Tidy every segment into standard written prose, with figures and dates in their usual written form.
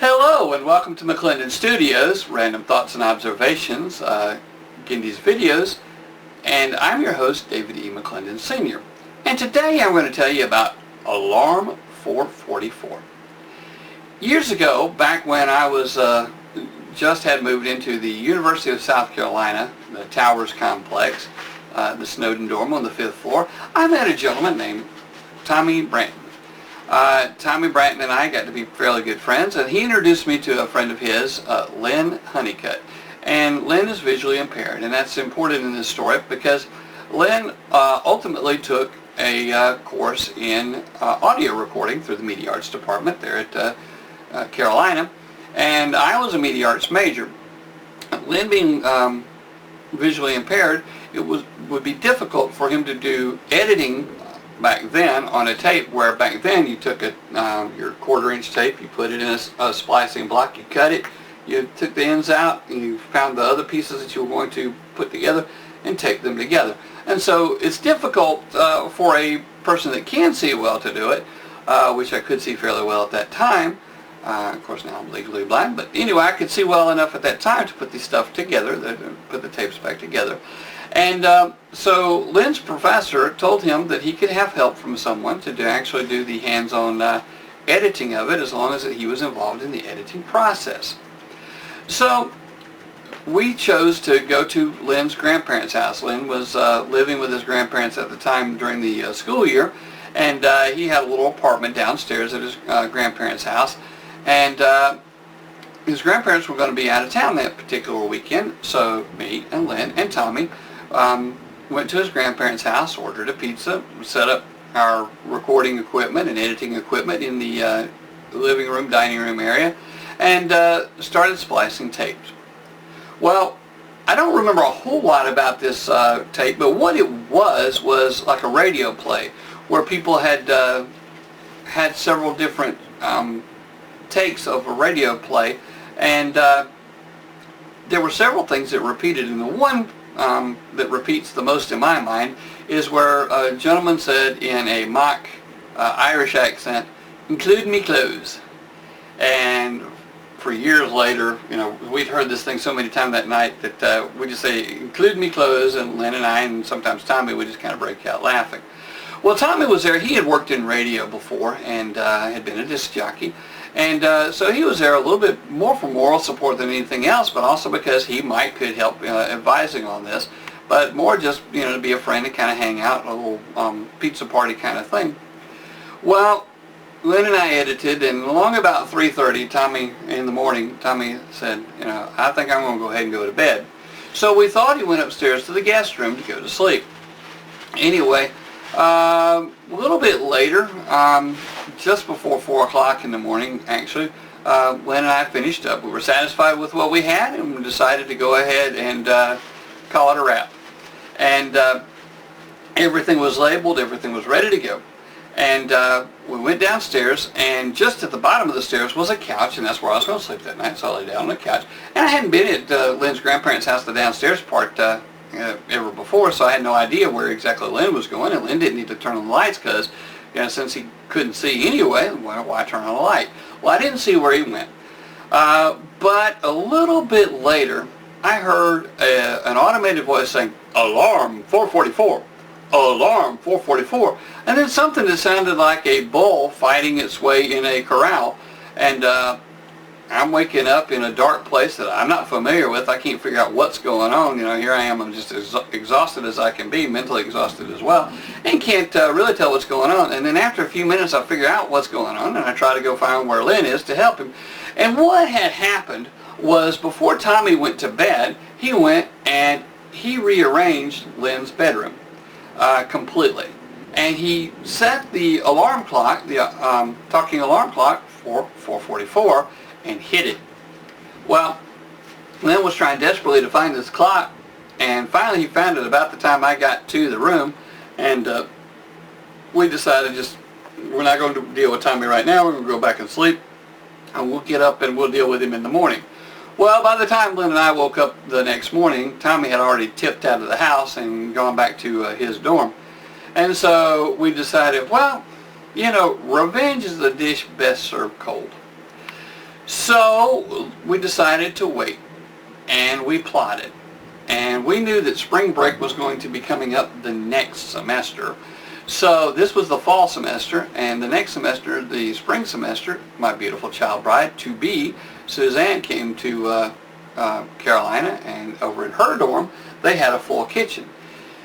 Hello and welcome to McClendon Studios, Random Thoughts and Observations, again these videos, and I'm your host David E. McClendon Sr. And today I'm going to tell you about Alarm 444. Years ago, back when I was just had moved into the University of South Carolina, the Towers Complex, the Snowden dorm on the 5th floor, I met a gentleman named Tommy Branton. Tommy Branton and I got to be fairly good friends, and he introduced me to a friend of his, Lynn Honeycutt. And Lynn is visually impaired, and that's important in this story because Lynn ultimately took a course in audio recording through the Media Arts Department there at Carolina, and I was a Media Arts major. Lynn being visually impaired, it would be difficult for him to do editing back then on a tape, where back then you took your quarter-inch tape, you put it in a splicing block, you cut it, you took the ends out, and you found the other pieces that you were going to put together and tape them together. And so it's difficult for a person that can see well to do it, which I could see fairly well at that time. Of course now I'm legally blind, but anyway, I could see well enough at that time to put these stuff together, put the tapes back together. And so Lynn's professor told him that he could have help from someone to actually do the hands-on editing of it, as long as he was involved in the editing process. So we chose to go to Lynn's grandparents' house. Lynn was living with his grandparents at the time during the school year, and he had a little apartment downstairs at his grandparents' house. And his grandparents were going to be out of town that particular weekend, so me and Lynn and Tommy went to his grandparents' house, ordered a pizza, set up our recording equipment and editing equipment in the living room, dining room area, and started splicing tapes. Well, I don't remember a whole lot about this tape, but what it was like a radio play, where people had had several different takes of a radio play, and there were several things that repeated, and the one that repeats the most in my mind is where a gentleman said in a mock Irish accent, "Include me clothes." And for years later, you know, we'd heard this thing so many times that night that we just say, "Include me clothes," and Lynn and I, and sometimes Tommy, would just kind of break out laughing. Well, Tommy was there. He had worked in radio before and had been a disc jockey. And so he was there a little bit more for moral support than anything else, but also because he could help advising on this, but more just, you know, to be a friend and kind of hang out, a little pizza party kind of thing. Well, Lynn and I edited, and along about 3:30, in the morning, Tommy said, you know, "I think I'm going to go ahead and go to bed." So we thought he went upstairs to the guest room to go to sleep. Anyway, a little bit later, just before 4 o'clock in the morning, actually, Lynn and I finished up. We were satisfied with what we had, and we decided to go ahead and call it a wrap. And everything was labeled, everything was ready to go. And we went downstairs, and just at the bottom of the stairs was a couch, and that's where I was going to sleep that night, so I lay down on the couch. And I hadn't been at Lynn's grandparents' house, the downstairs part, ever before, so I had no idea where exactly Lynn was going, and Lynn didn't need to turn on the lights because, you know, since he couldn't see anyway, why turn on a light? Well, I didn't see where he went. But a little bit later, I heard an automated voice saying, "Alarm 444, alarm 444," and then something that sounded like a bull fighting its way in a corral, and I'm waking up in a dark place that I'm not familiar with. I can't figure out what's going on. You know, here I am. I'm just as exhausted as I can be, mentally exhausted as well, and can't really tell what's going on. And then after a few minutes, I figure out what's going on, and I try to go find where Lynn is to help him. And what had happened was, before Tommy went to bed, he went and he rearranged Lynn's bedroom completely. And he set the alarm clock, the talking alarm clock, for 4:44, and hid it. Well, Lynn was trying desperately to find this clock, and finally he found it about the time I got to the room, and we decided we're not going to deal with Tommy right now. We're going to go back and sleep, and we'll get up and we'll deal with him in the morning. Well, by the time Lynn and I woke up the next morning, Tommy had already tipped out of the house and gone back to his dorm. And so we decided, well, you know, revenge is the dish best served cold. So we decided to wait, and we plotted. And we knew that spring break was going to be coming up the next semester. So this was the fall semester, and the next semester, the spring semester, my beautiful child bride to be, Suzanne, came to Carolina, and over in her dorm they had a full kitchen.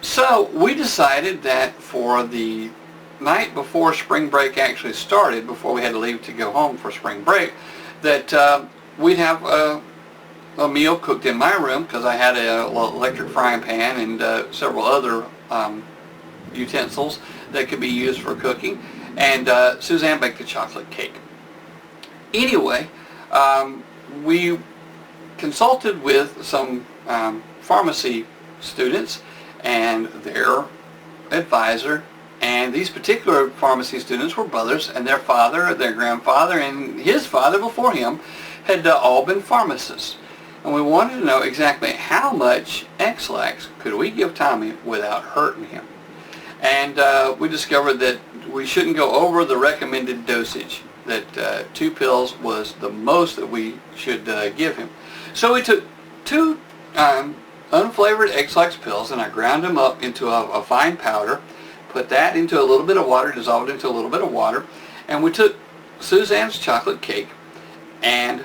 So we decided that for the night before spring break actually started, before we had to leave to go home for spring break, that we'd have a meal cooked in my room, because I had a electric frying pan and several other utensils that could be used for cooking, and Suzanne baked a chocolate cake. Anyway, we consulted with some pharmacy students and their advisor, and these particular pharmacy students were brothers, and their father, their grandfather, and his father before him had all been pharmacists. And we wanted to know exactly how much X-Lax could we give Tommy without hurting him. And we discovered that we shouldn't go over the recommended dosage, that 2 pills was the most that we should give him. So we took 2 unflavored X-Lax pills, and I ground them up into a fine powder, put that into a little bit of water, dissolved it into a little bit of water, and we took Suzanne's chocolate cake, and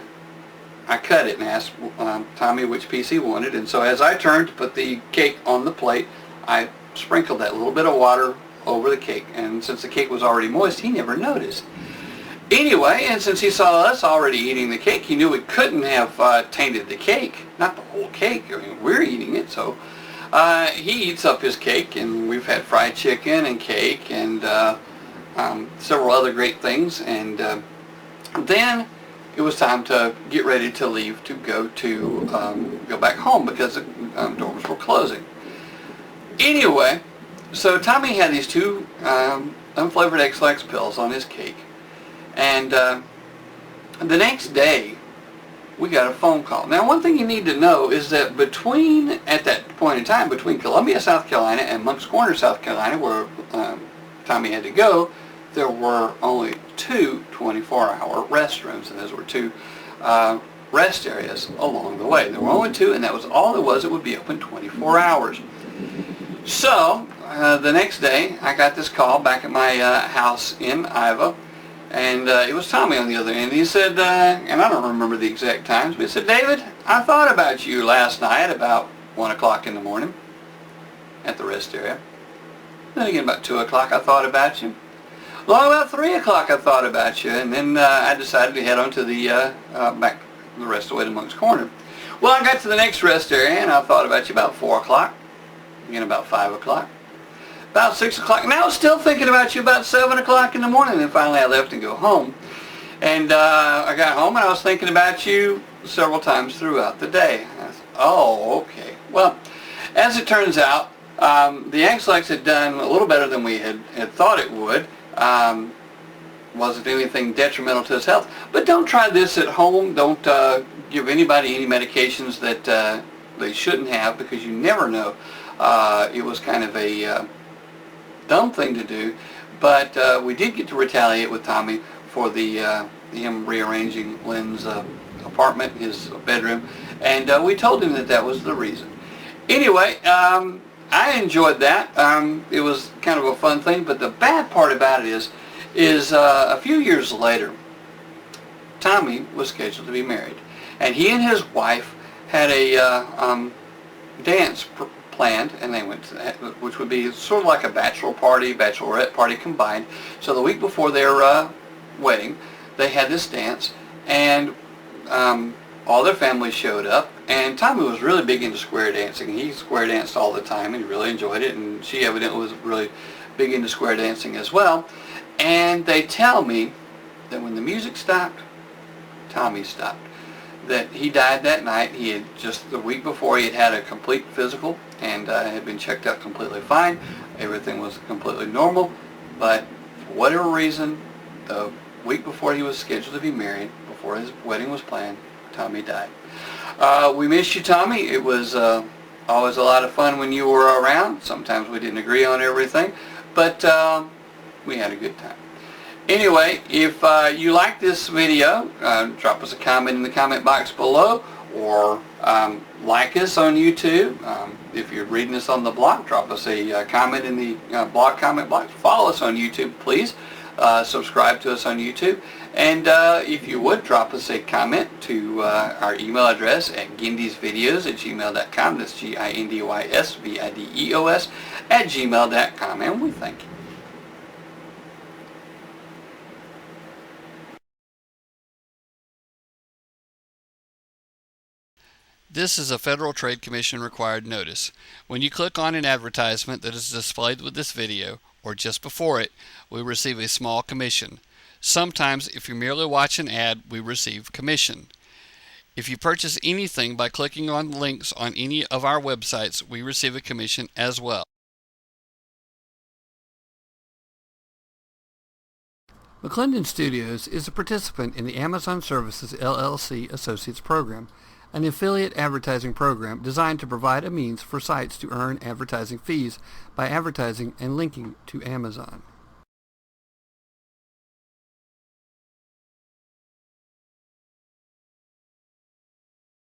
I cut it and asked Tommy which piece he wanted. And so as I turned to put the cake on the plate, I sprinkled that little bit of water over the cake, and since the cake was already moist, he never noticed. Anyway, and since he saw us already eating the cake, he knew we couldn't have tainted the cake, not the whole cake. I mean, we're eating it, so he eats up his cake, and we've had fried chicken and cake and several other great things, and then it was time to get ready to leave to go back home, because the dorms were closing. Anyway, so Tommy had these 2 unflavored X-Lax pills on his cake, and the next day we got a phone call. Now, one thing you need to know is that at that point in time, between Columbia, South Carolina and Moncks Corner, South Carolina, where Tommy had to go, there were only 2 24-hour restrooms, and those were 2 rest areas along the way. There were only 2, and that was all there was. It would be open 24 hours. So the next day, I got this call back at my house in Iowa, and it was Tommy on the other end. He said, and I don't remember the exact times, but he said, "David, I thought about you last night about 1 o'clock in the morning at the rest area. Then again, about 2 o'clock, I thought about you. Well, about 3 o'clock, I thought about you, and then I decided to head on to the back the rest of the way to Moncks Corner. Well, I got to the next rest area, and I thought about you about 4 o'clock, again about 5 o'clock, about 6 o'clock, and I was still thinking about you about 7 o'clock in the morning, and then finally I left to go home. And I got home, and I was thinking about you several times throughout the day." I said, "Oh, okay." Well, as it turns out, the X-Lax had done a little better than we had thought it would. Wasn't anything detrimental to his health. But don't try this at home. Don't give anybody any medications that they shouldn't have, because you never know. It was kind of a dumb thing to do, but we did get to retaliate with Tommy for him rearranging Lynn's apartment, his bedroom, and we told him that that was the reason. Anyway, I enjoyed that. It was kind of a fun thing, but the bad part about it is a few years later, Tommy was scheduled to be married, and he and his wife had a dance planned, and they went to that, which would be sort of like a bachelor party, bachelorette party combined. So the week before their wedding, they had this dance, and all their families showed up, and Tommy was really big into square dancing. He square danced all the time, and he really enjoyed it, and she evidently was really big into square dancing as well. And they tell me that when the music stopped, Tommy stopped. That he died that night. He had just the week before, he had had a complete physical, and had been checked out completely fine. Everything was completely normal, but for whatever reason, the week before he was scheduled to be married, before his wedding was planned, Tommy died. We miss you, Tommy. It was always a lot of fun when you were around. Sometimes we didn't agree on everything, but we had a good time. Anyway, if you like this video, drop us a comment in the comment box below, or like us on YouTube. If you're reading this on the blog, drop us a comment in the blog comment box. Follow us on YouTube, please. Subscribe to us on YouTube. And if you would, drop us a comment to our email address at gindysvideos@gmail.com. That's GINDYSVIDEOS@gmail.com. And we thank you. This is a Federal Trade Commission required notice. When you click on an advertisement that is displayed with this video, or just before it, we receive a small commission. Sometimes, if you merely watch an ad, we receive commission. If you purchase anything by clicking on links on any of our websites, we receive a commission as well. McClendon Studios is a participant in the Amazon Services LLC Associates Program, an affiliate advertising program designed to provide a means for sites to earn advertising fees by advertising and linking to Amazon.